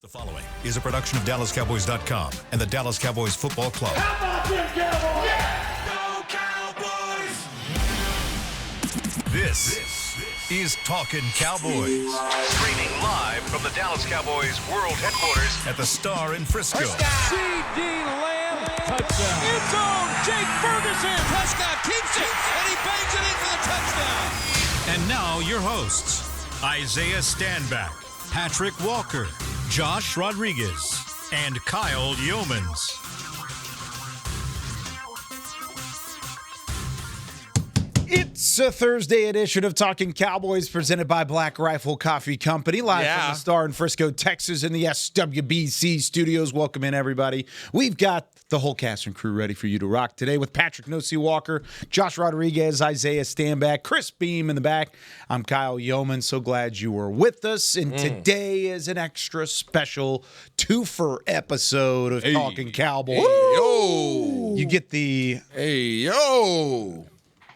The following is a production of DallasCowboys.com and the Dallas Cowboys Football Club. How about them Cowboys? Yeah! Go Cowboys! This is Talkin Cowboys. Streaming live from the Dallas Cowboys World Headquarters at the Star in Frisco. C.D. Lamb, touchdown. End zone, Jake Ferguson. Prescott keeps it, and he bangs it in for the touchdown. And now your hosts, Isaiah Stanback, Patrik Walker, Josh Rodriguez, and Kyle Yeomans. It's a Thursday edition of Talkin Cowboys presented by Black Rifle Coffee Company, live from the Star in Frisco, Texas, in the SWBC studios. Welcome in, everybody. We've got the whole cast and crew ready for you to rock today with Patrik "No-C" Walker, Josh Rodriguez, Isaiah Stanback, Chris Beam in the back. I'm Kyle Yeoman. So glad you were with us. And today is an extra special twofer episode of Talkin Cowboys. Hey, yo. You get the... Hey, yo.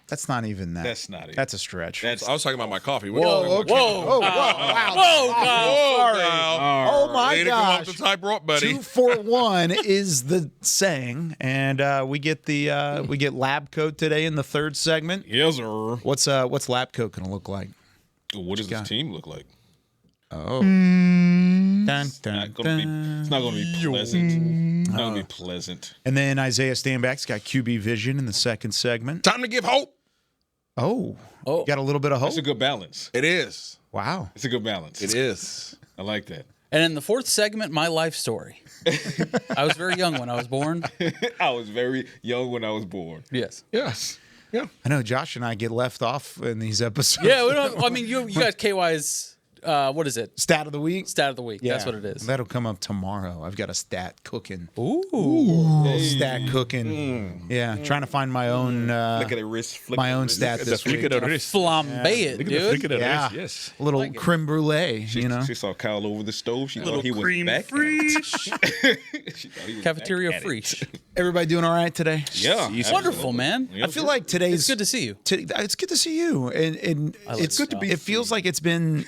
That's not even that. That's not it. That's a stretch. I was talking about my coffee. Whoa, okay. Whoa. Sorry. Oh, my Way to come off the tightrope, buddy. 2-4-1 is the saying, and we get Lab Coat today in the third segment. Yes, sir. What's Lab Coat going to look like? What does this team look like? Oh, dun, It's dun, not going to be pleasant. It's not going to be pleasant. And then Isaiah Stanback's got QB vision in the second segment. Time to give hope. Oh, got a little bit of hope. It's a good balance. It is. Wow. It's a good balance. It is. I like that. And in the fourth segment, my life story. I was very young when I was born. I was very young when I was born. Yes. Yes. Yeah. I know Josh and I get left off in these episodes. Yeah, we don't. I mean, you got KY's. What is it? Stat of the week. Stat of the week. Yeah, That's what it is. That'll come up tomorrow. I've got a stat cooking. Ooh. Stat cooking. Yeah, trying to find my own Look at the wrist. my own stat this week. Flambe it, dude. Yeah, Yes. a little creme brulee. She saw Kyle over the stove. She thought he was back. Cafeteria fresh. Everybody doing all right today? Yeah. Wonderful, man. I feel like today's. It's good to see you. It's good to see you, and it's good to be. It feels like it's been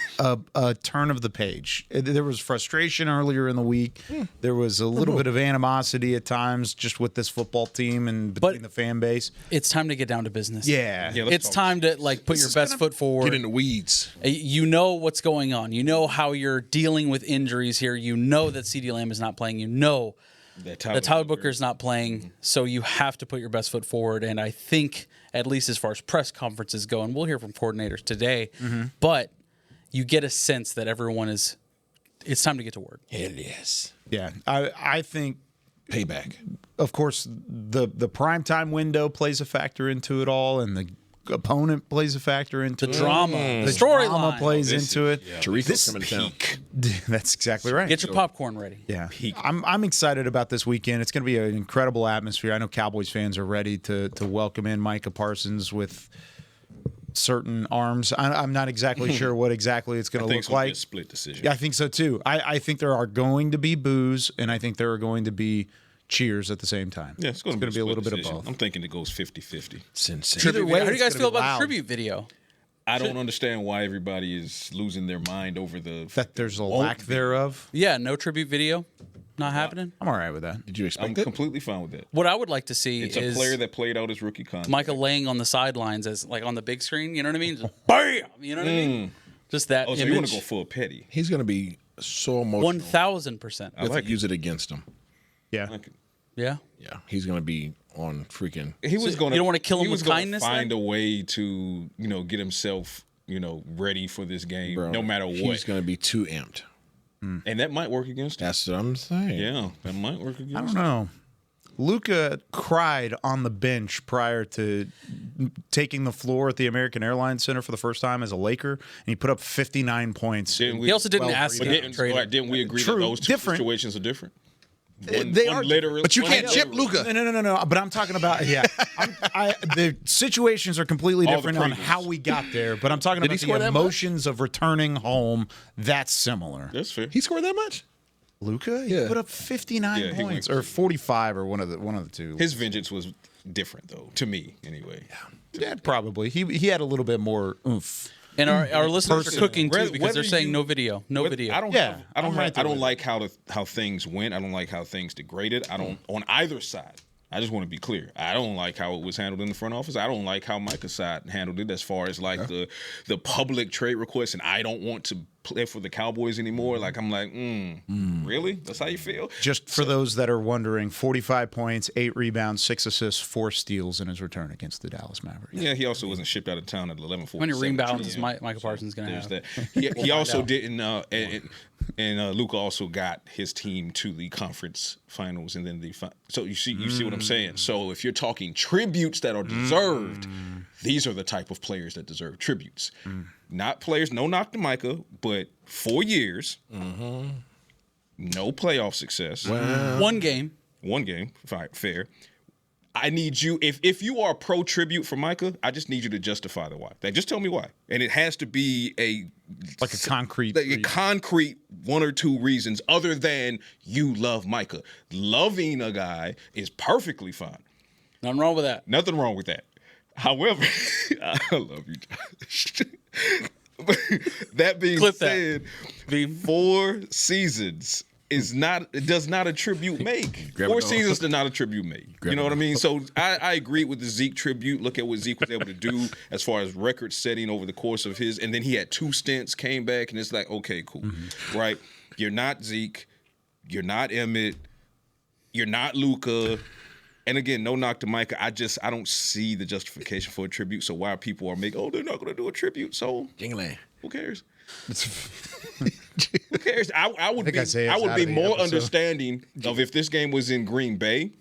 a turn of the page. There was frustration earlier in the week. There was a little bit of animosity at times, just with this football team and between the fan base. It's time to get down to business. Yeah. It's time to put your best foot forward. Get in the weeds. You know what's going on. You know how you're dealing with injuries here. You know that C.D. Lamb is not playing. You know that Tyler Booker is not playing. So you have to put your best foot forward. And I think, at least as far as press conferences go, and we'll hear from coordinators today, but you get a sense that everyone is – it's time to get to work. Hell yes. Yeah. I think, Payback. of course, the primetime window plays a factor into it all, and the opponent plays a factor into The it. drama. The storyline. drama plays into it. Chorizo's coming to town. That's exactly right. Get your popcorn ready. Yeah, I'm excited about this weekend. It's going to be an incredible atmosphere. I know Cowboys fans are ready to welcome in Micah Parsons with certain arms. I'm not exactly sure what exactly it's going to look like. Be a split decision. Yeah, I think so too. I think there are going to be boos, and I think there are going to be cheers at the same time. Yeah, it's going to be a little bit of both. I'm thinking it goes 50-50. Sensation. Either way, How do you it's guys gonna feel be about loud. the tribute video? I don't understand why everybody is losing their mind over the That there's a lack thereof. Yeah, no tribute video. Not happening. I'm all right with that. Did you I'm expect it? completely fine with that. What I would like to see It's is a player that played out his rookie contract. Micah laying on the sidelines as on the big screen. You know what I mean? Just bam. You know what I mean? Just that Oh, so image. you want to go full petty? He's going to be so emotional. 1,000%. I like use it against him. Yeah. Yeah. Yeah. He's going to be on freaking. He was going. you don't wanna kill him he was with gonna kindness, Find then? a way to get himself ready for this game, Bro, no matter what. He's going to be too amped. And that might work against him. That's what I'm saying. Yeah, that might work against I don't him. know. Luka cried on the bench prior to taking the floor at the American Airlines Center for the first time as a Laker, and he put up 59 points. Didn't we, He also didn't Well, ask but him to didn't, trade all him. right, didn't we agree True, that those two different. situations are different? They are literally, But you can't chip Luka. No. But I'm talking about the situations are completely All the different on previous. how we got there. But I'm talking Did he about score the that much? emotions of returning home. That's similar. That's fair. He scored that much? Luka, Yeah. he put up 59 Yeah, he points went- or 45 or one of the two. His vengeance was different, though, to me, anyway. Yeah, probably. He had a little bit more oomph. And our listeners are cooking too because they're saying no video. I don't. Yeah, I don't. I'm right I there don't with like how things went. I don't like how things degraded. I don't on either side. I just want to be clear. I don't like how it was handled in the front office. I don't like how Micah's side handled it as far as like the public trade request, and I don't want to play for the Cowboys anymore. Like I'm like, really? That's how you feel? Just for those that are wondering, 45 points, 8 rebounds, 6 assists, 4 steals in his return against the Dallas Mavericks. Yeah, he also wasn't shipped out of town at 11:47. How many rebounds is Micah Parsons going to have? That. He also didn't, and Luka also got his team to the conference finals, and then so you see what I'm saying. So if you're talking tributes that are deserved, these are the type of players that deserve tributes. Not players, no knock to Micah, but 4 years, no playoff success, One game. fine, fair. I need you, if you are pro tribute for Micah, I just need you to justify the why. Like, just tell me why. And it has to be a concrete 1 or 2 reasons other than you love Micah. Loving a guy is perfectly fine. Nothing wrong with that. Nothing wrong with that. However, I love you, Josh. That being said, 4 seasons does not a tribute make. 4 seasons does not a tribute make. You know what I mean? So I agree with the Zeke tribute. Look at what Zeke was able to do as far as record setting over the course of his, and then he had 2 stints, came back, and it's like, okay, cool. Right? You're not Zeke, you're not Emmett, you're not Luka. And again, no knock to Micah. I don't see the justification for a tribute. So why people are making, they're not going to do a tribute. So who cares? Who cares? I would be more understanding of if this game was in Green Bay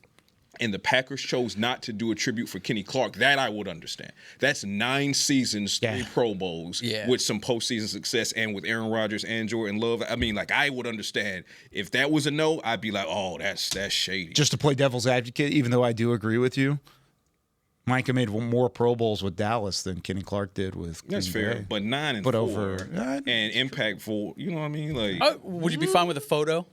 and the Packers chose not to do a tribute for Kenny Clark. That I would understand. That's 9 seasons, 3 Pro Bowls with some postseason success, and with Aaron Rodgers and Jordan Love. I mean, like, I would understand. If that was a no, I'd be like, oh, that's shady. Just to play devil's advocate, even though I do agree with you, Micah made more Pro Bowls with Dallas than Kenny Clark did with Green That's fair, Bay. but 9 and 4 and impactful. You know what I mean? Like, would you be fine with a photo?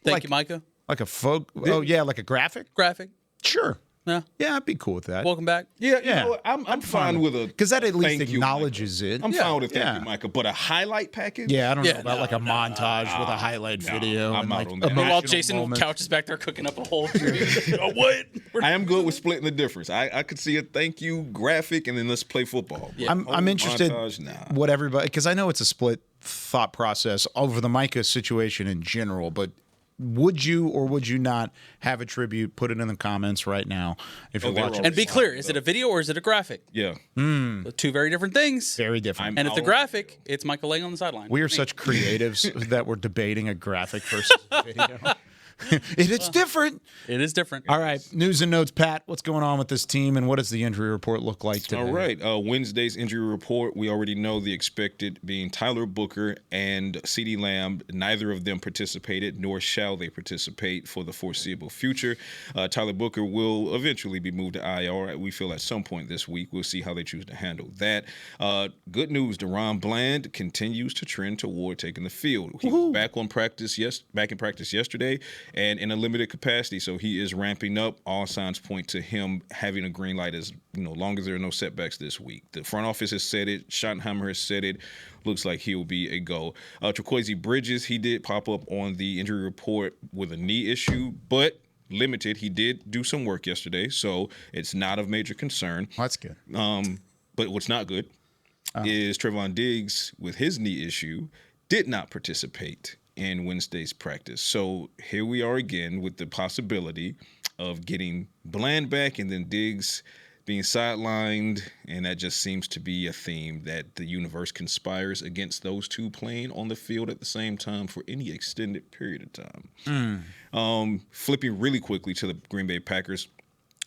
Thank you, Micah. Like a like a graphic? Graphic. Sure. Yeah. Yeah, I'd be cool with that. Welcome back. Yeah, you know what? I'm fine with a, because that at least thank you, acknowledges it. I'm fine with a thank you, Micah. But a highlight package? Yeah, I don't know about like a montage with a highlight video. I'm and out like on that. While Jason Couch is back there cooking up a whole tree. What? I am good with splitting the difference. I could see a thank you graphic and then let's play football. Yeah. I'm interested montage, what everybody, because I know it's a split thought process over the Micah situation in general, but would you or would you not have a tribute? Put it in the comments right now if you're watching. And be clear, is it a video or is it a graphic? Yeah. 2 very different things. Very different. And if the graphic, it's Michael laying on the sideline. We are such creatives that we're debating a graphic versus a video. It's different. It is different. All right. News and notes, Pat. What's going on with this team, and what does the injury report look like today? All right. Wednesday's injury report, we already know the expected being Tyler Booker and CeeDee Lamb. Neither of them participated, nor shall they participate for the foreseeable future. Tyler Booker will eventually be moved to IR. We feel at some point this week. We'll see how they choose to handle that. Good news, Deron Bland continues to trend toward taking the field. He was back in practice yesterday, and in a limited capacity, so he is ramping up. All signs point to him having a green light as long as there are no setbacks this week. The front office has said it. Schottenheimer has said it. Looks like he will be a go. Trequazi Bridges, he did pop up on the injury report with a knee issue, but limited. He did do some work yesterday, so it's not of major concern. That's good. But what's not good is Trevon Diggs, with his knee issue, did not participate in Wednesday's practice. So here we are again with the possibility of getting Bland back and then Diggs being sidelined, and that just seems to be a theme that the universe conspires against those two playing on the field at the same time for any extended period of time. Flipping really quickly to the Green Bay Packers,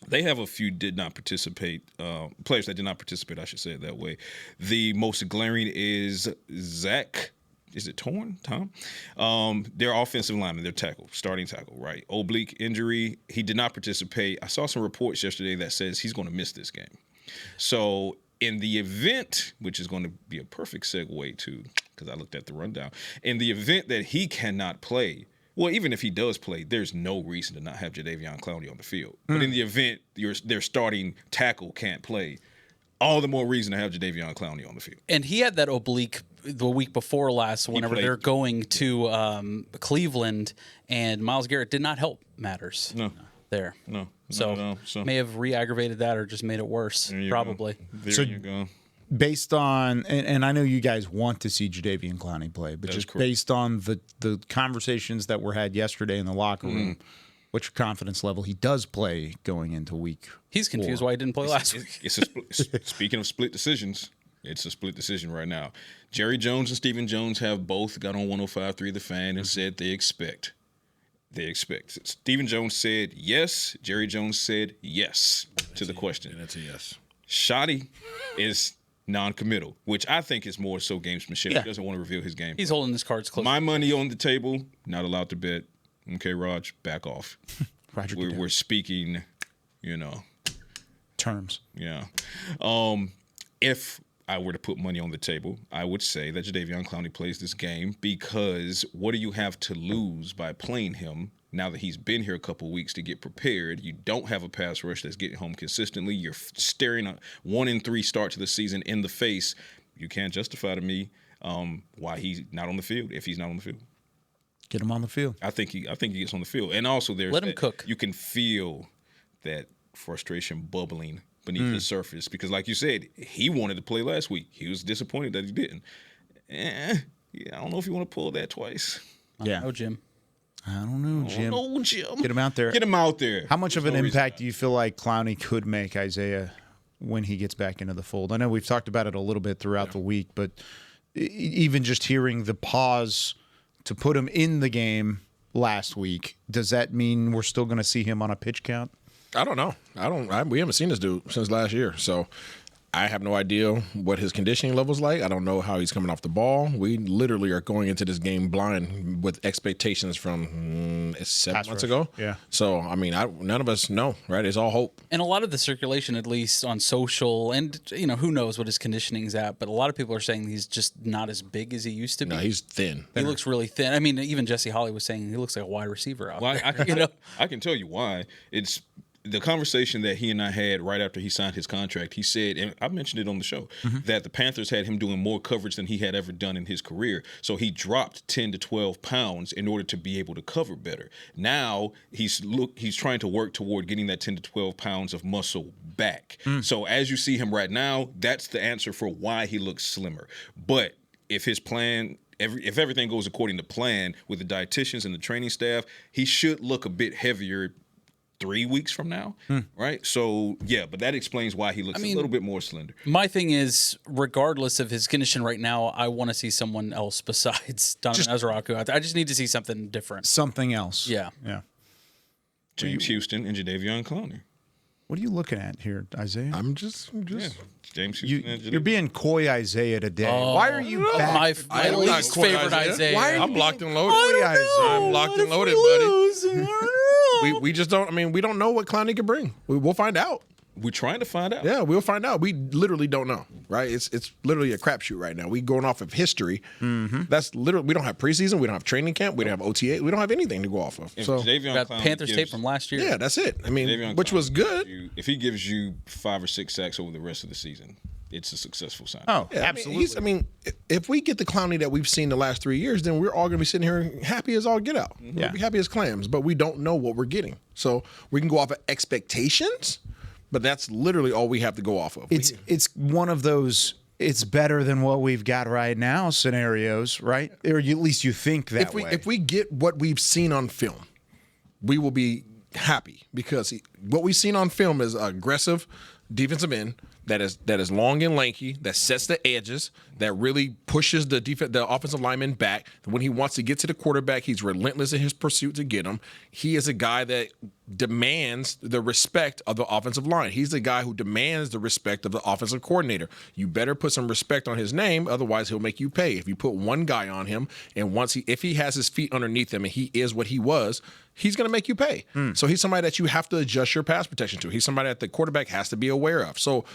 they have a few players that did not participate, I should say it that way. The most glaring is Zach. Is it Tom? Their offensive lineman, their starting tackle, right? Oblique injury. He did not participate. I saw some reports yesterday that says he's going to miss this game. So in the event, which is going to be a perfect segue to, because I looked at the rundown, in the event that he cannot play, well, even if he does play, there's no reason to not have Jadeveon Clowney on the field. But in the event their starting tackle can't play, all the more reason to have Jadeveon Clowney on the field. And he had that oblique the week before last whenever they're going to Cleveland, and Myles Garrett did not help matters there. No. So may have re-aggravated that or just made it worse, probably. There you go. Based on, and I know you guys want to see Jadeveon Clowney play, but just based on the conversations that were had yesterday in the locker room, what's your confidence level he does play going into week 4? He's confused why he didn't play last week. Speaking of split decisions, it's a split decision right now. Jerry Jones and Stephen Jones have both got on 105.3 The Fan and said they expect. Stephen Jones said yes. Jerry Jones said yes to the question. And that's a yes. Shotty is non-committal, which I think is more so gamesmanship. Yeah. He doesn't want to reveal his game. He's holding his cards close. My money on the table, not allowed to bet. Okay, Raj, back off. We're speaking, terms. Yeah. If I were to put money on the table, I would say that Jadeveon Clowney plays this game because what do you have to lose by playing him now that he's been here a couple weeks to get prepared? You don't have a pass rush that's getting home consistently. You're staring a 1-3 start to the season in the face. You can't justify to me why he's not on the field if he's not on the field. Get him on the field. I think he gets on the field. And also let him cook. You can feel that frustration bubbling beneath the surface because, like you said, he wanted to play last week. He was disappointed that he didn't. I don't know if you want to pull that twice. Yeah. Oh, Jim. I don't know, Jim. Oh, Jim. Get him out there. Get him out there. How much of an impact do you feel like Clowney could make, Isaiah, when he gets back into the fold? I know we've talked about it a little bit throughout the week, but even just hearing the pause to put him in the game last week, does that mean we're still going to see him on a pitch count? I don't know. We haven't seen this dude since last year, so I have no idea what his conditioning level's like. I don't know how he's coming off the ball. We literally are going into this game blind with expectations from 7 months ago. Yeah. So, I mean, none of us know, right? It's all hope. And a lot of the circulation, at least on social, and who knows what his conditioning's at, but a lot of people are saying he's just not as big as he used to be. No, he's thin. He looks really thin. I mean, even Jesse Holly was saying he looks like a wide receiver out there. I can tell you why. It's the conversation that he and I had right after he signed his contract. He said, and I mentioned it on the show, that the Panthers had him doing more coverage than he had ever done in his career. So he dropped 10 to 12 pounds in order to be able to cover better. Now he's trying to work toward getting that 10 to 12 pounds of muscle back. So as you see him right now, that's the answer for why he looks slimmer. But if his plan, if everything goes according to plan with the dietitians and the training staff, he should look a bit heavier 3 weeks from now, right? So, yeah, but that explains why he looks a little bit more slender. My thing is, regardless of his condition right now, I want to see someone else besides Donovan Ezraku. I just need to see something different. Something else. Yeah. James Houston and Jadeveon Clowney. What are you looking at here, Isaiah? I'm just James Houston and You're being coy, Isaiah, today. Why are you back? My least favorite Isaiah. I'm locked and loaded. I'm locked and loaded, buddy. We just don't. I mean, we don't know what Clowney can bring. We'll find out. We're trying to find out. Yeah, we'll find out. We literally don't know, right? It's literally a crapshoot right now. We going off of history. That's literally. We don't have preseason. We don't have training camp. We don't have OTA. We don't have anything to go off of. So got Panthers tape from last year. Yeah, that's it. I mean, which was good. If he gives you 5 or 6 sacks over the rest of the season, it's a successful sign. Oh, Yeah, absolutely. I mean, if we get the Clowney that we've seen the last 3 years, then we're all going to be sitting here happy as all get out. We'll be happy as clams, but we don't know what we're getting. So we can go off of expectations, but that's literally all we have to go off of. It's one of those it's better than what we've got right now scenarios, right? Or at least you think that way. If we get what we've seen on film, we will be happy because what we've seen on film is aggressive defensive end that is long and lanky, that sets the edges, that really pushes the offensive lineman back. When he wants to get to the quarterback, he's relentless in his pursuit to get him. He is a guy that demands the respect of the offensive line. He's the guy who demands the respect of the offensive coordinator. You better put some respect on his name, otherwise he'll make you pay. If you put one guy on him, and if he has his feet underneath him and he is what he was, he's going to make you pay. So he's somebody that you have to adjust your pass protection to. He's somebody that the quarterback has to be aware of. So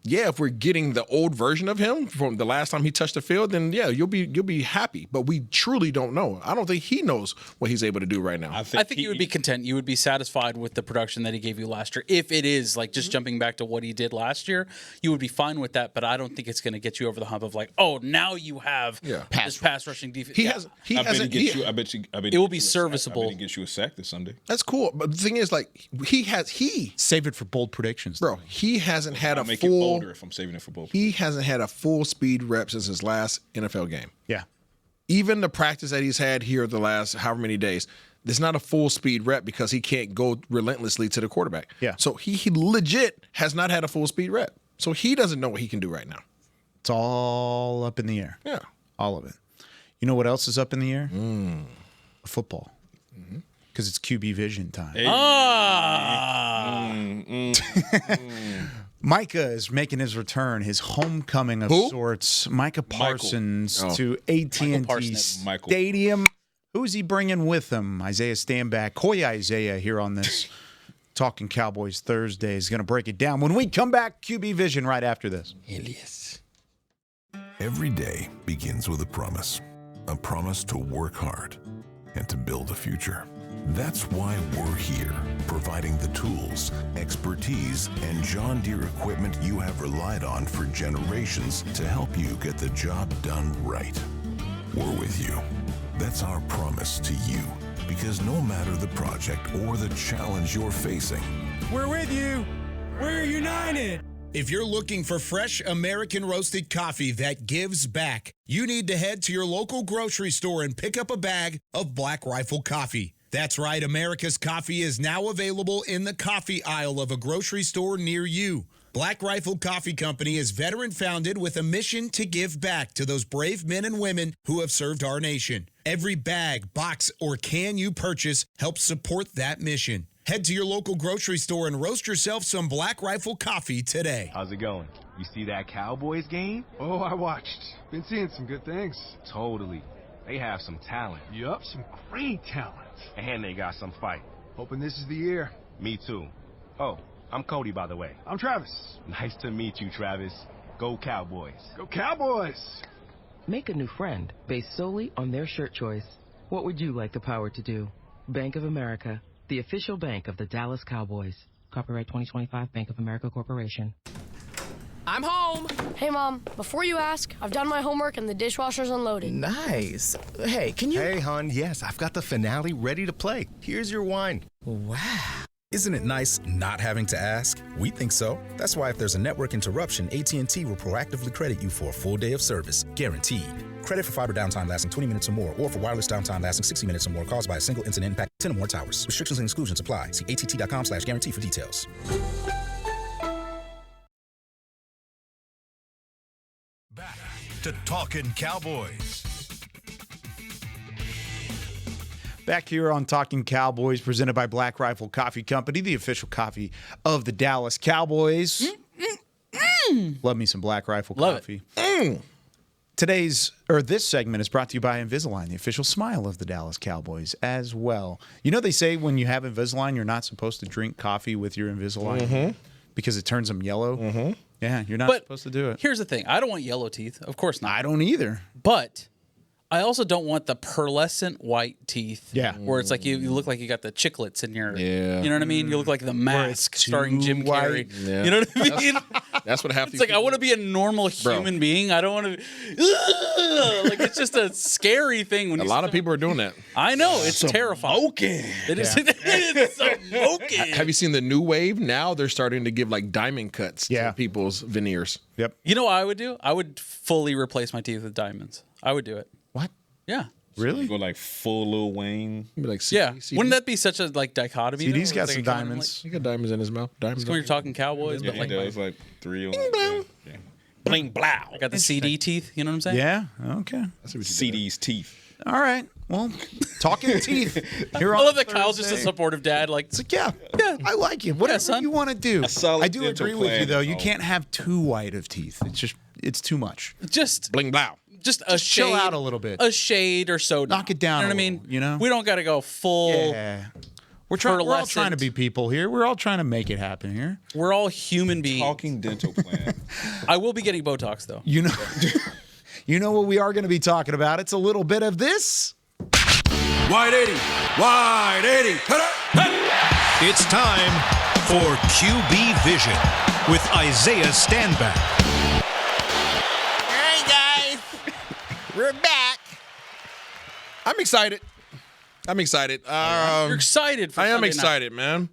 yeah, if we're getting the old version of him from the last time he touched the field, then yeah, you'll be happy. But we truly don't know. I don't think he knows what he's able to do right now. I think you would be content. You would be satisfied with the production that he gave you last year. If it is like just jumping back to what he did last year, you would be fine with that. But I don't think it's going to get you over the hump of like, oh, now you have this pass rushing defense. I bet you it will be serviceable. I bet he gets you a sack this Sunday. That's cool. But the thing is, like, he save it for bold predictions, bro. He hasn't had I'll a make full. it bolder if I'm saving it for both. He hasn't had a full speed rep since his last NFL game. Yeah. Even the practice that he's had here the last however many days, there's not a full speed rep because he can't go relentlessly to the quarterback. Yeah. So he legit has not had a full speed rep. So he doesn't know what he can do right now. It's all up in the air. Yeah. All of it. You know what else is up in the air? Football. Because it's QB vision time. Hey. Micah is making his return, his homecoming of sorts. Micah Parsons to AT&T Stadium. Who's he bringing with him? Isaiah Standback. Coy Isaiah here on this Talkin Cowboys Thursday is going to break it down. When we come back, QB vision right after this. Elias. Every day begins with a promise to work hard and to build a future. That's why we're here, providing the tools, expertise, and John Deere equipment you have relied on for generations to help you get the job done right. We're with you. That's our promise to you, because no matter the project or the challenge you're facing, we're with you. We're united. If you're looking for fresh American roasted coffee that gives back, you need to head to your local grocery store and pick up a bag of Black Rifle coffee. That's right, America's coffee is now available in the coffee aisle of a grocery store near you. Black Rifle Coffee Company is veteran-founded with a mission to give back to those brave men and women who have served our nation. Every bag, box, or can you purchase helps support that mission. Head to your local grocery store and roast yourself some Black Rifle coffee today. How's it going? You see that Cowboys game? Oh, I watched. Been seeing some good things. Totally. They have some talent. Yup, some great talent. And they got some fight. Hoping this is the year. Me too. Oh, I'm Cody, by the way. I'm Travis. Nice to meet you, Travis. Go Cowboys. Go Cowboys! Make a new friend based solely on their shirt choice. What would you like the power to do? Bank of America, the official bank of the Dallas Cowboys. Copyright 2025 Bank of America Corporation. I'm home. Hey, Mom, before you ask, I've done my homework and the dishwasher's unloaded. Nice. Hey, can you... Hey, hon, yes, I've got the finale ready to play. Here's your wine. Wow. Isn't it nice not having to ask? We think so. That's why if there's a network interruption, AT&T will proactively credit you for a full day of service, guaranteed. Credit for fiber downtime lasting 20 minutes or more, or for wireless downtime lasting 60 minutes or more caused by a single incident impact 10 or more towers. Restrictions and exclusions apply. See att.com/guarantee for details. Back to Talkin Cowboys. Back here on Talkin Cowboys, presented by Black Rifle Coffee Company, the official coffee of the Dallas Cowboys. Love me some Black Rifle coffee. This segment is brought to you by Invisalign, the official smile of the Dallas Cowboys as well. You know, they say when you have Invisalign, you're not supposed to drink coffee with your Invisalign because it turns them yellow. Yeah, you're not supposed to do it. Here's the thing. I don't want yellow teeth. Of course not. I don't either. But I also don't want the pearlescent white teeth. Yeah. Where it's like you look like you got the chiclets in your... Yeah. You know what I mean? You look like The Mask starring Jim Carrey. Yeah. You know what I mean? That's what half It's like, I want to be a normal human being. I don't want to... Like, it's just a scary thing. When a lot of people are doing that. I know. It's terrifying. Smoking. It is smoking. Have you seen the new wave? Now they're starting to give like diamond cuts to people's veneers. Yep. You know what I would do? I would fully replace my teeth with diamonds. I would do it. What? Yeah. Really? You go like full Lil Wayne. Be like CD. Wouldn't that be such a like dichotomy? CD's though? got Like some diamonds. He got diamonds in his mouth. Diamonds. When you're talking Cowboys, Yeah, but he like does like 3 on yeah. bling blow. I got the CD teeth. You know what I'm saying? Yeah. Okay. CD's teeth. All right. Well, talking teeth. Here I on love that Kyle's just a Thursday. supportive dad. Like, It's like, yeah, I like it. Whatever son. you want to do. solid I do dental agree with you, plan. though. You Oh. can't have too white of teeth. It's too much. just Bling blow. just a shade, chill out a little bit. a shade or so. Knock it down You know what a I mean? little, you know? we don't got to go full. Yeah. We're all trying to be people here. We're all trying to make it happen here. We're all human beings. Talking dental plan. I will be getting Botox, though. You know what we are going to be talking about? It's a little bit of this. Wide 80. Wide 80. It's time for QB Vision with Isaiah Standback. All right, guys. We're back. I'm excited. You're excited for I am Sunday excited, night. man.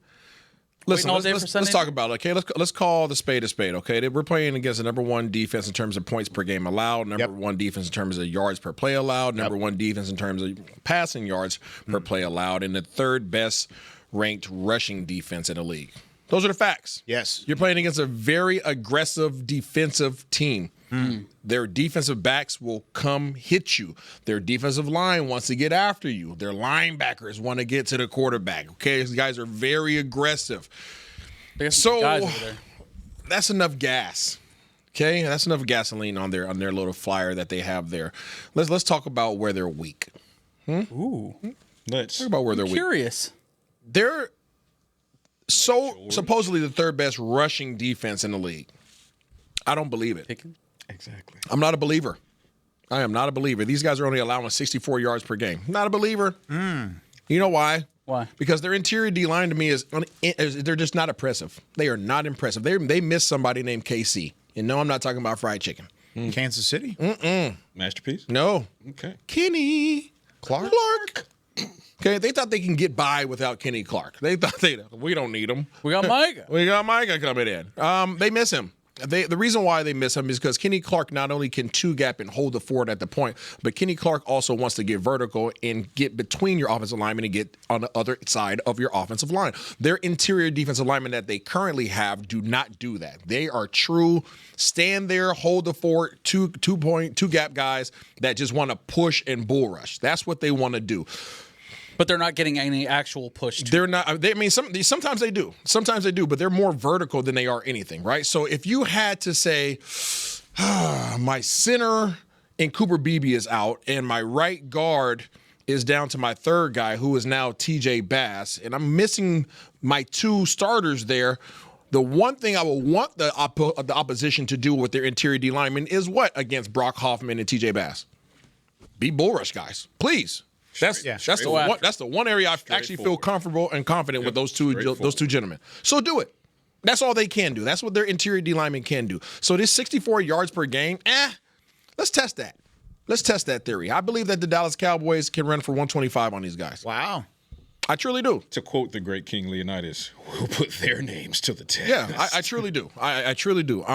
Listen, let's talk about it, okay? Let's call the spade a spade, okay? We're playing against the number one defense in terms of points per game allowed, number one defense in terms of yards per play allowed, number one defense in terms of passing yards per play allowed, and the third best ranked rushing defense in the league. Those are the facts. Yes. You're playing against a very aggressive defensive team. Their defensive backs will come hit you. Their defensive line wants to get after you. Their linebackers want to get to the quarterback. Okay, these guys are very aggressive. So that's enough gas. Okay, that's enough gasoline on their little flyer that they have there. Let's talk about where they're weak. Ooh, let's talk about where they're weak. Curious. They're supposedly the third best rushing defense in the league. I don't believe it. Exactly. I'm not a believer. I am not a believer. These guys are only allowing 64 yards per game. Not a believer. You know why? Why? Because their interior D-line to me is they're just not impressive. They are not impressive. They missed somebody named KC. And no, I'm not talking about fried chicken. Kansas City? Masterpiece? No. Okay. Kenny Clark. Okay, they thought they can get by without Kenny Clark. They thought we don't need him. We got Micah. We got Micah coming in. They miss him. The reason why they miss him is because Kenny Clark not only can two-gap and hold the forward at the point, but Kenny Clark also wants to get vertical and get between your offensive linemen and get on the other side of your offensive line. Their interior defensive linemen that they currently have do not do that. They are true stand there, hold the fort, two-gap guys that just want to push and bull rush. That's what they want to do. But they're not getting any actual push. They're not. Sometimes they do. Sometimes they do, but they're more vertical than they are anything, right? So if you had to say, my center and Cooper Beebe is out, and my right guard is down to my third guy, who is now TJ Bass, and I'm missing my two starters there. The one thing I will want the opposition to do with their interior D linemen is what against Brock Hoffman and TJ Bass? Be bull rush guys, please. That's the one area I actually feel comfortable and confident with those two gentlemen. So do it. That's all they can do. That's what their interior D linemen can do. So this 64 yards per game, let's test that. Let's test that theory. I believe that the Dallas Cowboys can run for 125 on these guys. Wow. I truly do. To quote the great King Leonidas, we'll put their names to the test. Yeah, I truly do. I truly do.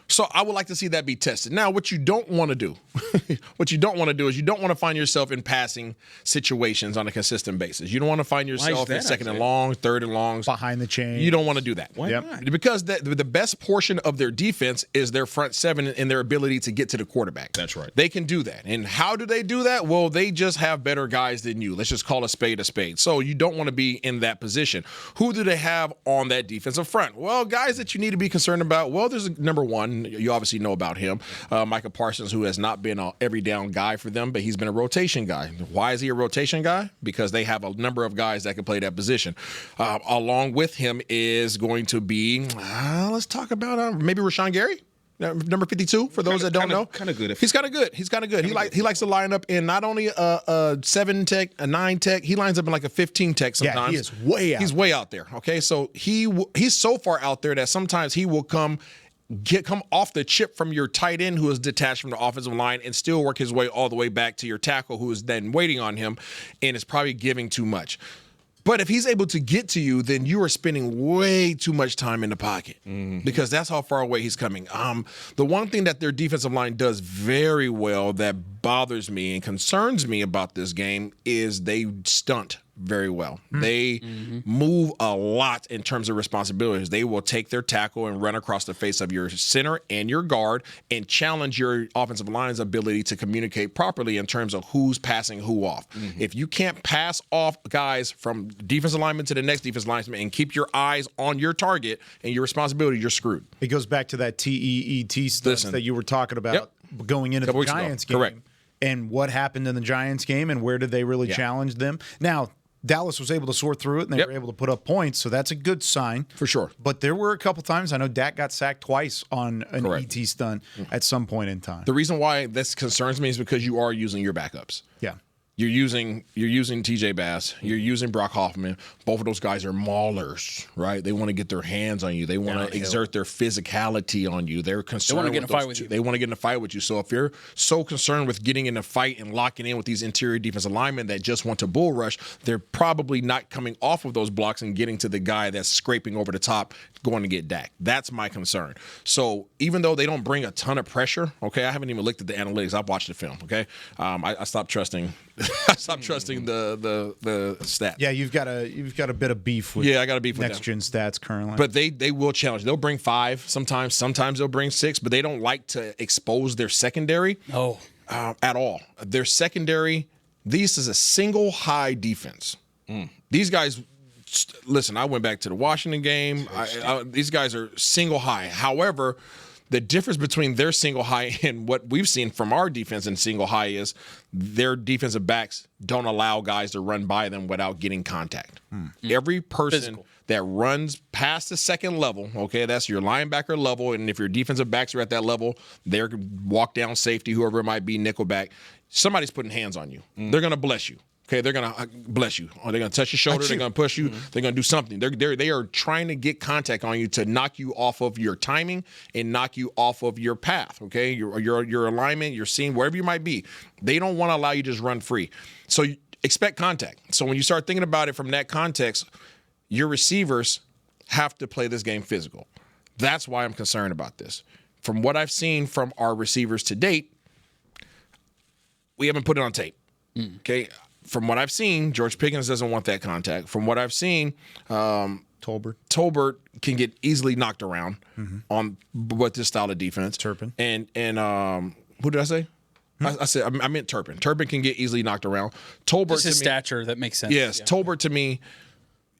So I would like to see that be tested. Now, what you don't want to do, is you don't want to find yourself in passing situations on a consistent basis. You don't want to find yourself in second and long, third and longs. Behind the chain. You don't want to do that. Why not? Because the best portion of their defense is their front seven and their ability to get to the quarterback. That's right. They can do that. And how do they do that? Well, they just have better guys than you. Let's just call a spade a spade. So you don't want to be in that position. Who do they have on that defensive front? Well, guys that you need to be concerned about. Well, there's number one. You obviously know about him. Micah Parsons, who has not been an every down guy for them, but he's been a rotation guy. Why is he a rotation guy? Because they have a number of guys that can play that position. Along with him is going to be, let's talk about maybe Rashawn Gary. Number 52, for those that don't know. Kind of good. He's kind of good. He likes to line up in not only a 7 tech, a 9 tech. He lines up in like a 15 tech sometimes. Yeah, he is way out. He's way out there. Okay, so he's so far out there that sometimes he will come off the chip from your tight end who is detached from the offensive line and still work his way all the way back to your tackle who is then waiting on him and is probably giving too much. But if he's able to get to you, then you are spending way too much time in the pocket because that's how far away he's coming. The one thing that their defensive line does very well that bothers me and concerns me about this game is they stunt very well. They move a lot in terms of responsibilities. They will take their tackle and run across the face of your center and your guard and challenge your offensive line's ability to communicate properly in terms of who's passing who off. If you can't pass off guys from defensive lineman to the next defensive lineman and keep your eyes on your target and your responsibility, you're screwed. It goes back to that TEET stuff that you were talking about going into the Giants game. Correct. And what happened in the Giants game and where did they really challenge them? Now, Dallas was able to sort through it, and they were able to put up points, so that's a good sign. For sure. But there were a couple times, I know Dak got sacked twice on an ET stunt at some point in time. The reason why this concerns me is because you are using your backups. Yeah. You're using TJ Bass. You're using Brock Hoffman. Both of those guys are maulers, right? They want to get their hands on you. They want to exert their physicality on you. They're concerned. They want to get in a fight with you. They want to get in a fight with you. So if you're so concerned with getting in a fight and locking in with these interior defensive linemen that just want to bull rush, they're probably not coming off of those blocks and getting to the guy that's scraping over the top, going to get Dak. That's my concern. So even though they don't bring a ton of pressure, okay, I haven't even looked at the analytics. I've watched the film, okay? I stopped trusting. I stopped trusting the stats. Yeah, you've got a bit of beef with I got a beef with next gen stats currently. But they will challenge. They'll bring 5 sometimes. Sometimes they'll bring 6, but they don't like to expose their secondary at all. Their secondary, this is a single high defense. These guys, listen, I went back to the Washington game. These guys are single high. However, the difference between their single high and what we've seen from our defense in single high is their defensive backs don't allow guys to run by them without getting contact. Every person that runs past the second level, okay, that's your linebacker level, and if your defensive backs are at that level, they're walk down safety, whoever it might be, nickel back, somebody's putting hands on you. They're going to bless you. Okay, they're gonna bless you. Or they're gonna touch your shoulder. They're gonna push you. They're gonna do something. They are trying to get contact on you to knock you off of your timing and knock you off of your path. Okay, your alignment, your seam, wherever you might be. They don't want to allow you to just run free. So expect contact. So when you start thinking about it from that context, your receivers have to play this game physical. That's why I'm concerned about this. From what I've seen from our receivers to date, we haven't put it on tape. Okay. From what I've seen, George Pickens doesn't want that contact. From what I've seen, Tolbert can get easily knocked around on with this style of defense. Turpin. And who did I say? I meant Turpin. Turpin can get easily knocked around. Tolbert, just his stature, that makes sense. Yes, Tolbert to me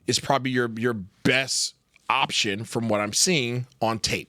is probably your best option from what I'm seeing on tape.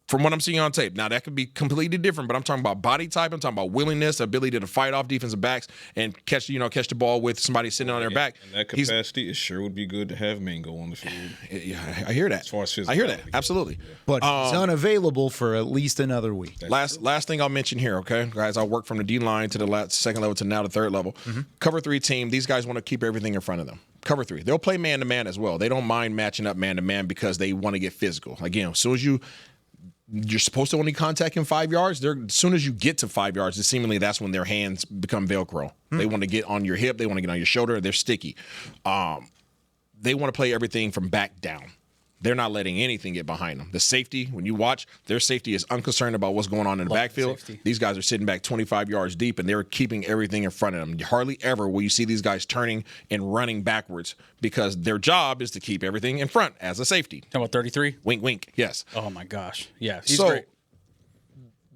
From what I'm seeing on tape. Now, that could be completely different, but I'm talking about body type. I'm talking about willingness, ability to fight off defensive backs and catch the ball with somebody sitting on their back. In that capacity, it sure would be good to have Mingo on the field. Yeah, I hear that. As far as physicality. I hear that. Absolutely. But he's unavailable for at least another week. Last thing I'll mention here, okay? Guys, I work from the D-line to the second level to now the third level. Cover 3 team, these guys want to keep everything in front of them. Cover 3. They'll play man-to-man as well. They don't mind matching up man-to-man because they want to get physical. Again, as soon as you're supposed to only contact in 5 yards. As soon as you get to 5 yards, seemingly that's when their hands become Velcro. They want to get on your hip. They want to get on your shoulder. They're sticky. They want to play everything from back down. They're not letting anything get behind them. The safety, when you watch, their safety is unconcerned about what's going on in the backfield. These guys are sitting back 25 yards deep, and they're keeping everything in front of them. Hardly ever will you see these guys turning and running backwards because their job is to keep everything in front as a safety. Talking about 33? Wink, wink, yes. Oh, my gosh. Yeah, he's great.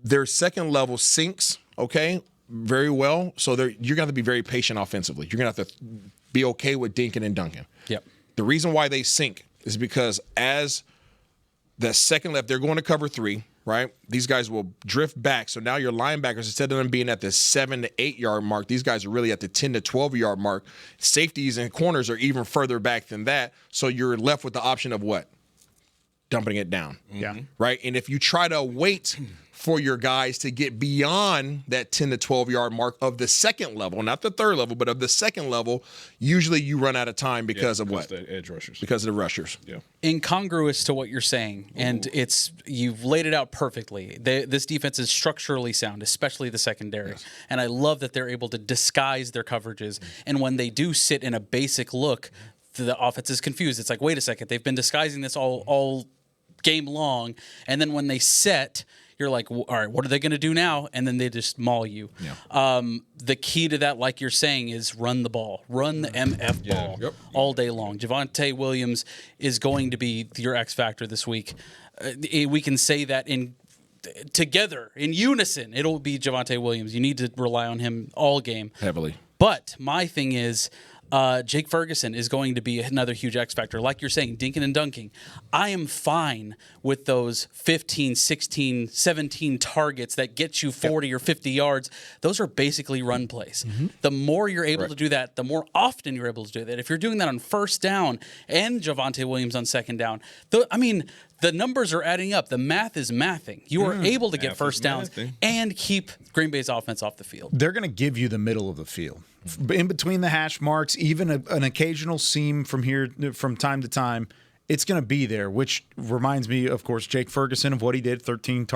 Their second level sinks, okay, very well. So you're going to have to be very patient offensively. You're going to have to be okay with dinking and dunking. Yep. The reason why they sink is because as the second left, they're going to cover 3, right? These guys will drift back. So now your linebackers, instead of them being at the 7 to 8 yard mark, these guys are really at the 10 to 12 yard mark. Safeties and corners are even further back than that. So you're left with the option of what? Dumping it down. Yeah. Right? And if you try to wait for your guys to get beyond that 10 to 12 yard mark of the second level, not the third level, but of the second level, usually you run out of time because of what? The edge rushers. Because of the rushers. Yeah. Incongruous to what you're saying, and you've laid it out perfectly. This defense is structurally sound, especially the secondary, and I love that they're able to disguise their coverages. And when they do sit in a basic look, the offense is confused. It's like, wait a second, they've been disguising this all game long, and then when they set, you're like, all right, what are they going to do now? And then they just maul you. Yeah. The key to that, like you're saying, is run the ball. Run the MF ball all day long. Javonte Williams is going to be your X factor this week. We can say that together, in unison, it'll be Javonte Williams. You need to rely on him all game. Heavily. But my thing is, Jake Ferguson is going to be another huge X factor. Like you're saying, dinking and dunking. I am fine with those 15, 16, 17 targets that get you 40 or 50 yards. Those are basically run plays. The more you're able to do that, the more often you're able to do that. If you're doing that on first down and Javonte Williams on second down, the numbers are adding up. The math is mathing. You are able to get first downs and keep Green Bay's offense off the field. They're going to give you the middle of the field. In between the hash marks, even an occasional seam from time to time, it's going to be there, which reminds me, of course, Jake Ferguson of what he did, 13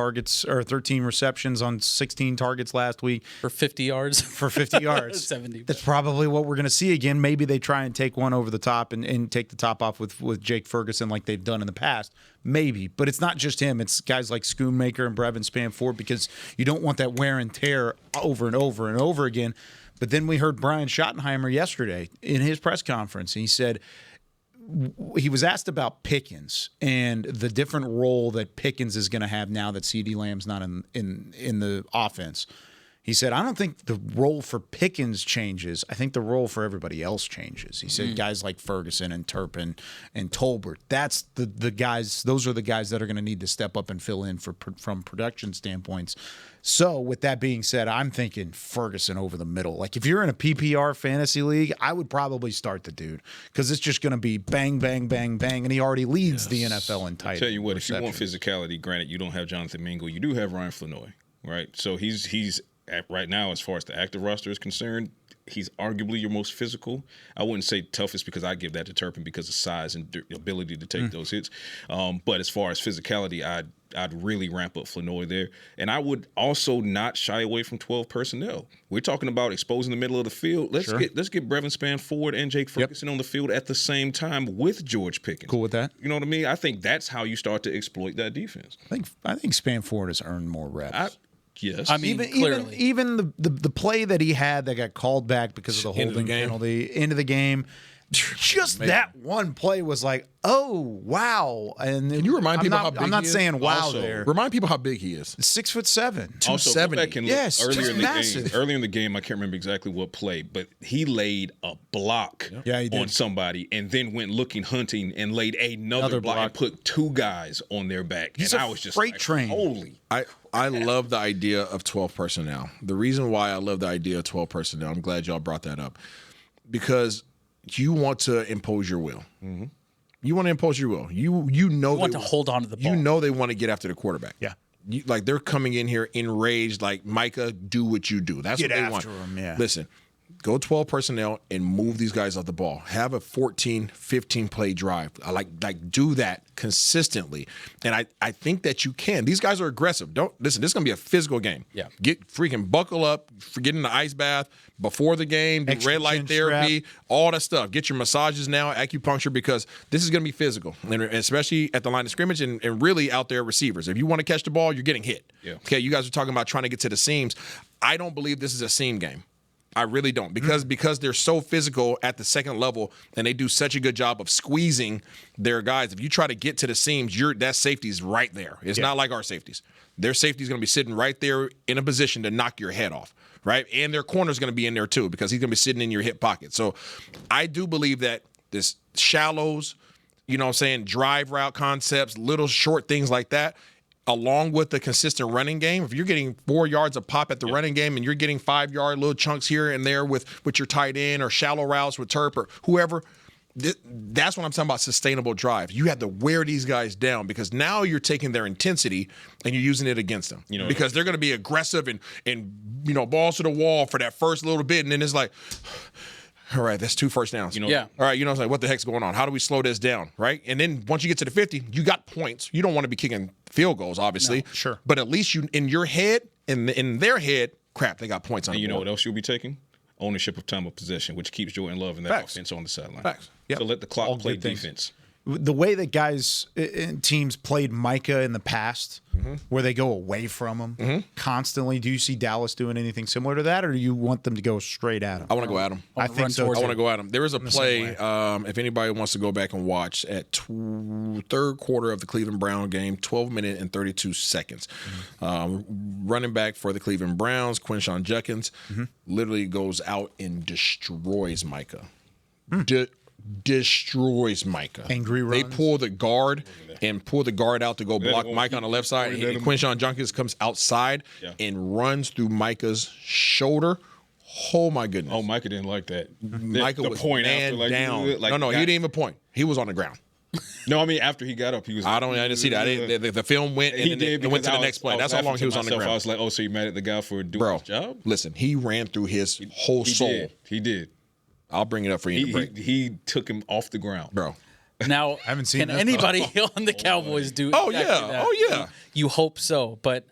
receptions on 16 targets last week. For 50 yards. For 50 yards. 70. That's probably what we're going to see again. Maybe they try and take one over the top and take the top off with Jake Ferguson like they've done in the past. Maybe. But it's not just him. It's guys like Schoonmaker and Brevin Spanford, because you don't want that wear and tear over and over and over again. But then we heard Brian Schottenheimer yesterday in his press conference, and he said he was asked about Pickens and the different role that Pickens is going to have now that CeeDee Lamb's not in the offense. He said, I don't think the role for Pickens changes. I think the role for everybody else changes. He said guys like Ferguson and Turpin and Tolbert, that's the guys, those are the guys that are going to need to step up and fill in from production standpoints. So with that being said, I'm thinking Ferguson over the middle. Like if you're in a PPR fantasy league, I would probably start the dude because it's just going to be bang, bang, bang, bang, and he already leads the NFL in tight. I'll tell you what, if you want physicality, granted you don't have Jonathan Mingo, you do have Ryan Flanoy, right? So he's right now, as far as the active roster is concerned, he's arguably your most physical. I wouldn't say toughest because I give that to Turpin because of size and ability to take those hits. But as far as physicality, I'd really ramp up Flanoy there. And I would also not shy away from 12 personnel. We're talking about exposing the middle of the field. Let's get Brevin Spanford and Jake Ferguson on the field at the same time with George Pickens. Cool with that? You know what I mean? I think that's how you start to exploit that defense. I think Spanford has earned more reps. Yes. I mean, clearly. Even the play that he had that got called back because of the holding penalty into the game, just that one play was like, oh, wow. And can you remind people how big he is? I'm not saying wow also, there. Remind people how big he is. 6'7". 270. Yes, earlier in massive. the game. Earlier in the game, I can't remember exactly what play, but he laid a block on somebody and then went hunting and laid another block and put two guys on their back. He's and a I was just freight like, train. holy. I love the idea of 12 personnel. The reason why I love the idea of 12 personnel, I'm glad y'all brought that up, because you want to impose your will. You want to impose your will. You want to hold on to the ball. You know they want to get after the quarterback. Yeah. Like they're coming in here enraged, like, Micah, do what you do. That's what they want. Him, yeah. Listen, go 12 personnel and move these guys off the ball. Have a 14, 15 play drive. I like do that consistently. And I think that you can. These guys are aggressive. Listen, this is going to be a physical game. Yeah. Get freaking buckle up, get in the ice bath before the game, do red light therapy, all that stuff. Get your massages now, acupuncture, because this is going to be physical, and especially at the line of scrimmage and really out there receivers. If you want to catch the ball, you're getting hit. Yeah. Okay, you guys are talking about trying to get to the seams. I don't believe this is a seam game. I really don't, because they're so physical at the second level and they do such a good job of squeezing their guys. If you try to get to the seams, that safety is right there. It's not like our safeties. Their safety is going to be sitting right there in a position to knock your head off, right? And their corner is going to be in there too because he's going to be sitting in your hip pocket. So I do believe that this shallows, you know what I'm saying, drive route concepts, little short things like that, along with the consistent running game. If you're getting 4 yards of pop at the running game and you're getting 5-yard little chunks here and there with your tight end or shallow routes with Terp or whoever, that's what I'm talking about, sustainable drive. You have to wear these guys down because now you're taking their intensity and you're using it against them. Because they're going to be aggressive and balls to the wall for that first little bit, and then it's like, all right, that's 2 first downs. All right, it's like, what the heck's going on? How do we slow this down, right? And then once you get to the 50, you got points. You don't want to be kicking field goals, obviously. No, sure. But at least you, in your head, in their head, crap, they got points on the board. And you know what else you'll be taking? Ownership of time of possession, which keeps Jordan Love and that offense on the sideline. Facts. Yep. So let the clock play defense. The way that guys and teams played Micah in the past, where they go away from him constantly, do you see Dallas doing anything similar to that, or do you want them to go straight at him? I want to go at him. I think so. I want to go at him. There was a play, if anybody wants to go back and watch, at third quarter of the Cleveland Brown game, 12 minutes and 32 seconds. Running back for the Cleveland Browns, Quinshon Judkins, literally goes out and destroys Micah. destroys Micah. Angry runs. They pull the guard out to go block Micah on the left side. And Quinshon Judkins comes outside and runs through Micah's shoulder. Oh, my goodness. Oh, Micah didn't like that. Micah was point man after, down. He didn't even point. He was on the ground. No, I mean, after he got up, he was. I didn't see that. The film went and it went to the next play. That's how long he was on the ground. I was like, oh, so you mad at the guy for doing his job? Listen, he ran through his whole soul. He did. I'll bring it up for you in the break. He took him off the ground. Bro. Now, I haven't seen anybody on the Cowboys do Oh, exactly yeah. that? Oh, yeah. You hope so, but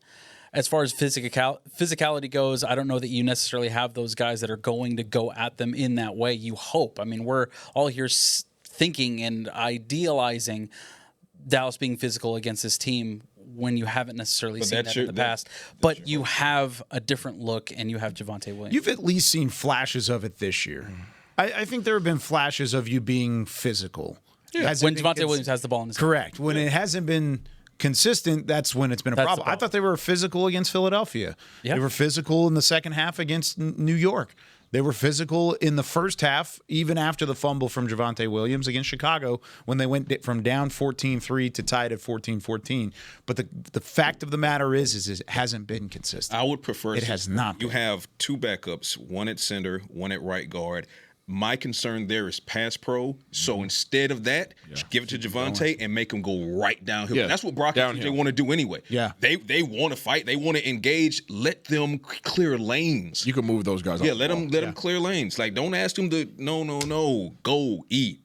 as far as physicality goes, I don't know that you necessarily have those guys that are going to go at them in that way. You hope. I mean, we're all here thinking and idealizing Dallas being physical against this team when you haven't necessarily seen that in the past. But you have a different look, and you have Javonte Williams. You've at least seen flashes of it this year. I think there have been flashes of you being physical. Yeah. When Javonte Williams has the ball in his hand. Correct. When it hasn't been consistent, that's when it's been a problem. I thought they were physical against Philadelphia. They were physical in the second half against New York. They were physical in the first half, even after the fumble from Javonte Williams against Chicago, when they went from down 14-3 to tied at 14-14. But the fact of the matter is it hasn't been consistent. I would prefer it has not been. You have two backups, one at center, one at right guard. My concern there is pass pro. So instead of that, give it to Javonte and make him go right downhill. Yeah. That's what Brock and TJ want to do anyway. Yeah. They want to fight. They want to engage. Let them clear lanes. You can move those guys. Yeah, let them clear lanes. Like, don't ask them to no. Go eat.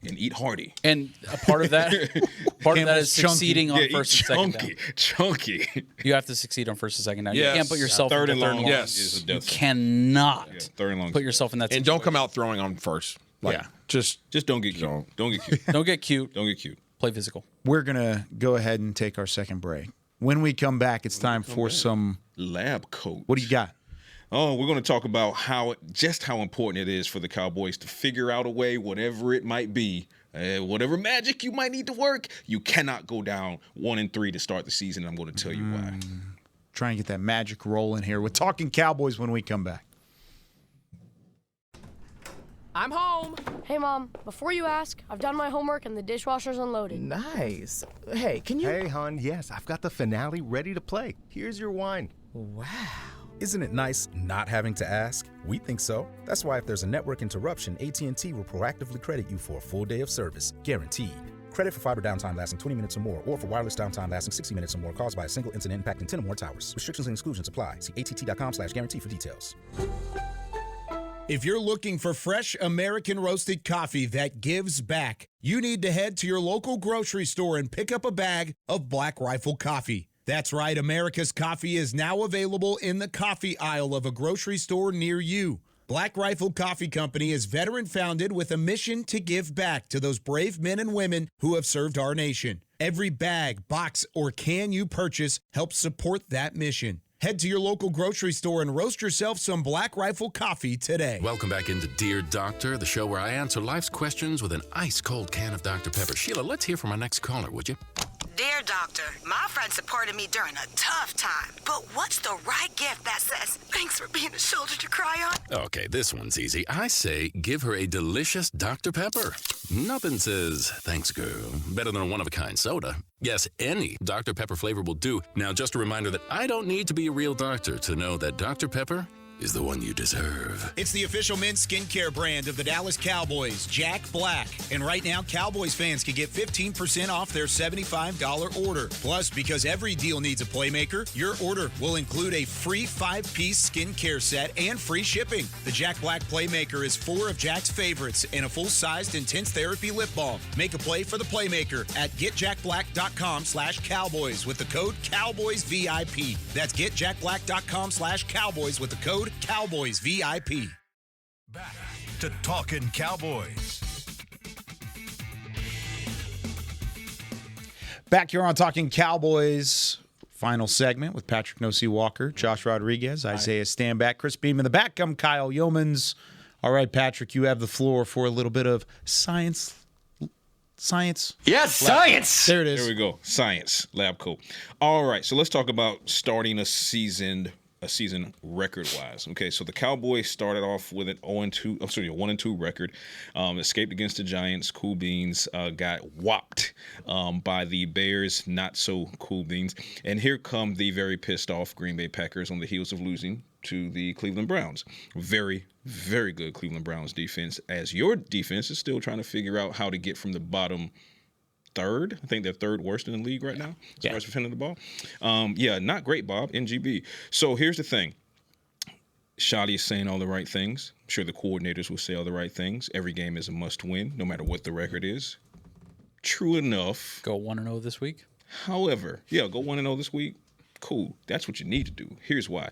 And eat hearty. And a part of that is succeeding on first and second down. Chunky. You have to succeed on first and second down. Yes. You can't put yourself third in and third long. Yes. You cannot third and long. put yourself in that situation. And don't come out throwing on first. Just don't get cute. Don't get cute. Don't get cute. Don't get cute. Play physical. We're going to go ahead and take our second break. When we come back, it's time for some lab coat. What do you got? Oh, we're going to talk about how important it is for the Cowboys to figure out a way, whatever it might be, whatever magic you might need to work. You cannot go down 1-3 to start the season. I'm going to tell you why. Try and get that magic rolling here. We're talking Cowboys when we come back. I'm home. Hey, Mom, before you ask, I've done my homework and the dishwasher's unloaded. Nice. Hey, can you... Hey, hon, yes, I've got the finale ready to play. Here's your wine. Wow. Isn't it nice not having to ask? We think so. That's why if there's a network interruption, AT&T will proactively credit you for a full day of service, guaranteed. Credit for fiber downtime lasting 20 minutes or more, or for wireless downtime lasting 60 minutes or more caused by a single incident impacting 10 or more towers. Restrictions and exclusions apply. See att.com/guarantee for details. If you're looking for fresh American roasted coffee that gives back, you need to head to your local grocery store and pick up a bag of Black Rifle coffee. That's right, America's coffee is now available in the coffee aisle of a grocery store near you. Black Rifle Coffee Company is veteran-founded with a mission to give back to those brave men and women who have served our nation. Every bag, box, or can you purchase helps support that mission. Head to your local grocery store and roast yourself some Black Rifle coffee today. Welcome back into Dear Doctor, the show where I answer life's questions with an ice-cold can of Dr. Pepper. Sheila, let's hear from our next caller, would you? Dear Doctor, my friend supported me during a tough time, but what's the right gift that says, thanks for being a shoulder to cry on? Okay, this one's easy. I say give her a delicious Dr. Pepper. Nothing says, thanks, girl, better than a one-of-a-kind soda. Yes, any Dr. Pepper flavor will do. Now, just a reminder that I don't need to be a real doctor to know that Dr. Pepper is the one you deserve. It's the official men's skincare brand of the Dallas Cowboys, Jack Black. And right now, Cowboys fans can get 15% off their $75 order. Plus, because every deal needs a playmaker, your order will include a free 5-piece skincare set and free shipping. The Jack Black Playmaker is 4 of Jack's favorites and a full-sized intense therapy lip balm. Make a play for the playmaker at getjackblack.com/Cowboys with the code CowboysVIP. That's getjackblack.com/Cowboys with the code Cowboys VIP. Back to Talkin Cowboys. Back here on Talking Cowboys, final segment with Patrik No-C Walker, Josh Rodriguez, Isaiah Stanback, Chris Beam in the back. I'm Kyle Yeomans. All right, Patrik, you have the floor for a little bit of science. Yes, science. There it is. There we go. Science lab coat. All right, so let's talk about starting a season a season record-wise. Okay, so the Cowboys started off with an 1-2 record. Escaped against the Giants. Cool Beans got whopped by the Bears. Not so cool beans. And here come the very pissed off Green Bay Packers on the heels of losing to the Cleveland Browns. Very, very good Cleveland Browns defense, as your defense is still trying to figure out how to get from the bottom third. I think they're third worst in the league right now as far as defending the ball. Not great, Bob, NGB. So here's the thing. Shoddy is saying all the right things. I'm sure the coordinators will say all the right things. Every game is a must-win, no matter what the record is. True enough. Go 1-0 this week. However, go 1-0 this week. Cool. That's what you need to do. Here's why.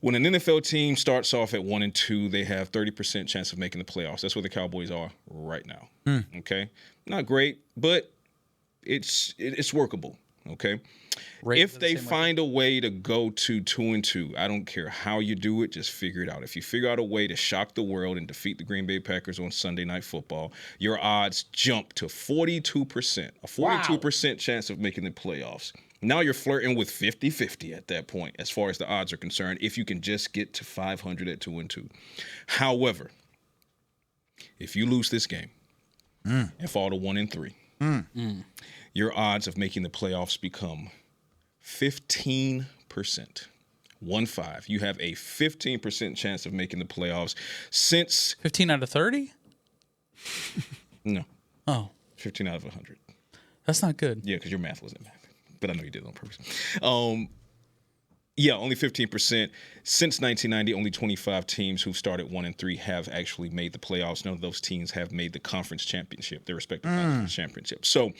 When an NFL team starts off at 1-2, they have 30% chance of making the playoffs. That's where the Cowboys are right now. Okay? Not great, but it's workable. Okay? If they find a way to go to 2-2, I don't care how you do it, just figure it out. If you figure out a way to shock the world and defeat the Green Bay Packers on Sunday Night Football, your odds jump to 42%. A 42% chance of making the playoffs. Now you're flirting with 50-50 at that point, as far as the odds are concerned, if you can just get to 500 at 2-2. However, if you lose this game and fall to 1-3, your odds of making the playoffs become 15%. 1-5. You have a 15% chance of making the playoffs since 15 out of 30? No. Oh. 15 out of 100. That's not good. Yeah, because your math wasn't math. But I know you did it on purpose. Only 15%. Since 1990, only 25 teams who've started 1-3 have actually made the playoffs. None of those teams have made the conference championship, their respective conference championship. So,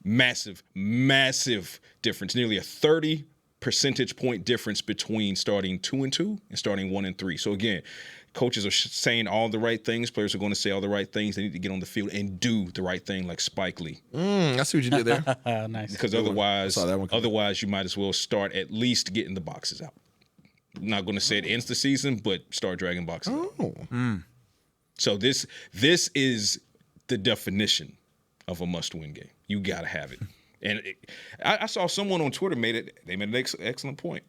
massive, massive difference. Nearly a 30 percentage point difference between starting 2-2 and starting 1-3. So again, coaches are saying all the right things. Players are going to say all the right things. They need to get on the field and do the right thing, like Spike Lee. I see what you did there. Nice. Because otherwise, you might as well start at least getting the boxes out. I'm not going to say it ends the season, but start dragging boxes out. So this is the definition of a must-win game. You got to have it. And I saw someone on Twitter made an excellent point.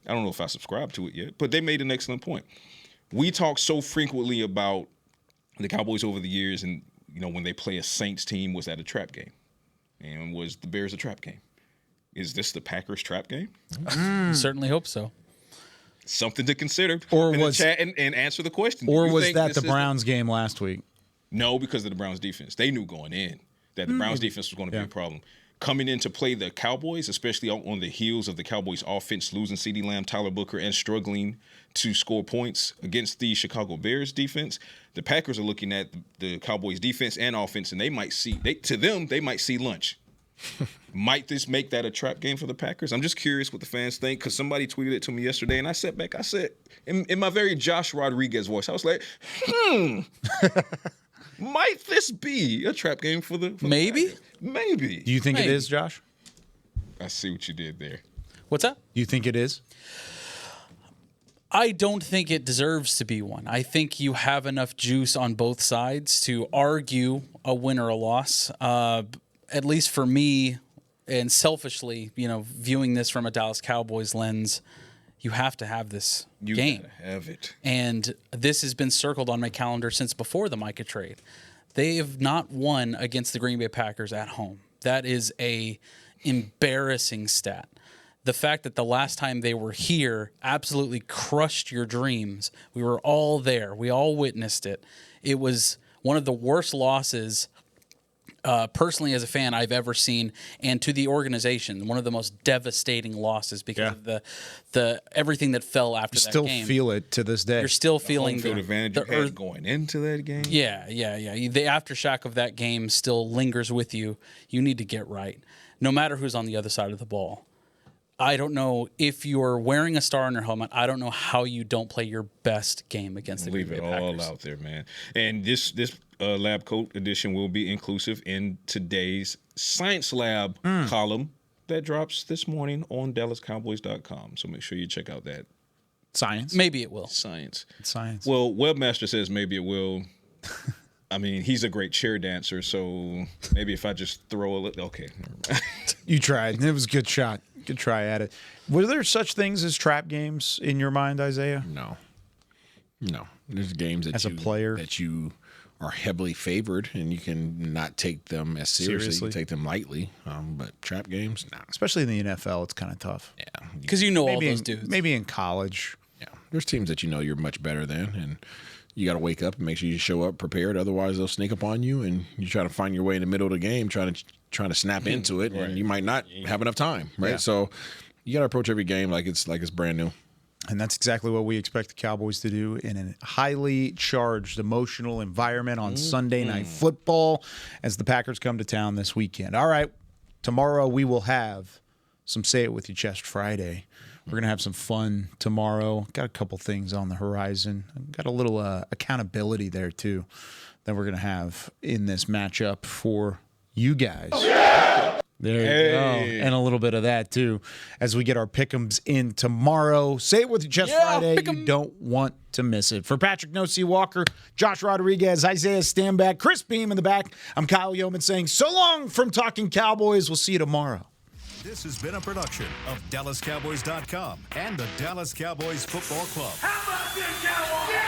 I don't know if I subscribe to it yet, but they made an excellent point. We talk so frequently about the Cowboys over the years, and when they play a Saints team, was that a trap game? And was the Bears a trap game? Is this the Packers trap game? Certainly hope so. Something to consider. Or in was the chat and answer the question. Or was that the Browns game last week? No, because of the Browns defense. They knew going in that the Browns defense was going to be a problem. Coming in to play the Cowboys, especially on the heels of the Cowboys offense losing CeeDee Lamb, Tyler Booker, and struggling to score points against the Chicago Bears defense, the Packers are looking at the Cowboys defense and offense, and they might see lunch. Might this make that a trap game for the Packers? I'm just curious what the fans think, because somebody tweeted it to me yesterday, and I sat back. I said, in my very Josh Rodriguez voice, I was like, might this be a trap game for the Maybe? Maybe. Do you think it is, Josh? I see what you did there. What's that? Do you think it is? I don't think it deserves to be one. I think you have enough juice on both sides to argue a win or a loss. At least for me, and selfishly, viewing this from a Dallas Cowboys lens, you have to have this game. You gotta have it. And this has been circled on my calendar since before the Micah trade. They have not won against the Green Bay Packers at home. That is a embarrassing stat. The fact that the last time they were here absolutely crushed your dreams. We were all there. We all witnessed it. It was one of the worst losses personally as a fan I've ever seen, and to the organization, one of the most devastating losses because of the everything that fell after that game. You still feel it to this day. You're still feeling the home field advantage you had going into that game. Yeah. The aftershock of that game still lingers with you. You need to get right, no matter who's on the other side of the ball. I don't know if you're wearing a star on your helmet. I don't know how you don't play your best game against the Green Bay Packers. Leave it all out there, man. And this Lab Coat edition will be inclusive in today's Science Lab column that drops this morning on DallasCowboys.com. So make sure you check out that. Science? Maybe it will. Science. Well, Webmaster says maybe it will. I mean, he's a great chair dancer, so maybe if I just throw a little... Okay, never mind. You tried. It was a good shot. Good try at it. Were there such things as trap games in your mind, Isaiah? No. There's games that as a player that you are heavily favored, and you can not take them as seriously. You take them lightly. But trap games, nah. Especially in the NFL, it's kind of tough. Yeah, because all those dudes. Maybe in college. Yeah, there's teams that you're much better than, and you got to wake up and make sure you show up prepared. Otherwise, they'll sneak up on you, and you try to find your way in the middle of the game, trying to snap into it, and you might not have enough time, right? Yeah. So you got to approach every game like it's brand new. And that's exactly what we expect the Cowboys to do in a highly charged, emotional environment on Sunday Night Football as the Packers come to town this weekend. All right, tomorrow we will have some Say It With Your Chest Friday. We're going to have some fun tomorrow. Got a couple things on the horizon. Got a little accountability there, too, that we're going to have in this matchup for you guys. There you go. And a little bit of that, too, as we get our pick'ems in tomorrow. Say It With Your Chest Friday. You don't want to miss it. For Patrik No-C Walker, Josh Rodriguez, Isaiah Stanback, Chris Beam in the back, I'm Kyle Yeoman saying so long from Talking Cowboys. We'll see you tomorrow. This has been a production of DallasCowboys.com and the Dallas Cowboys Football Club. How about this, Cowboys?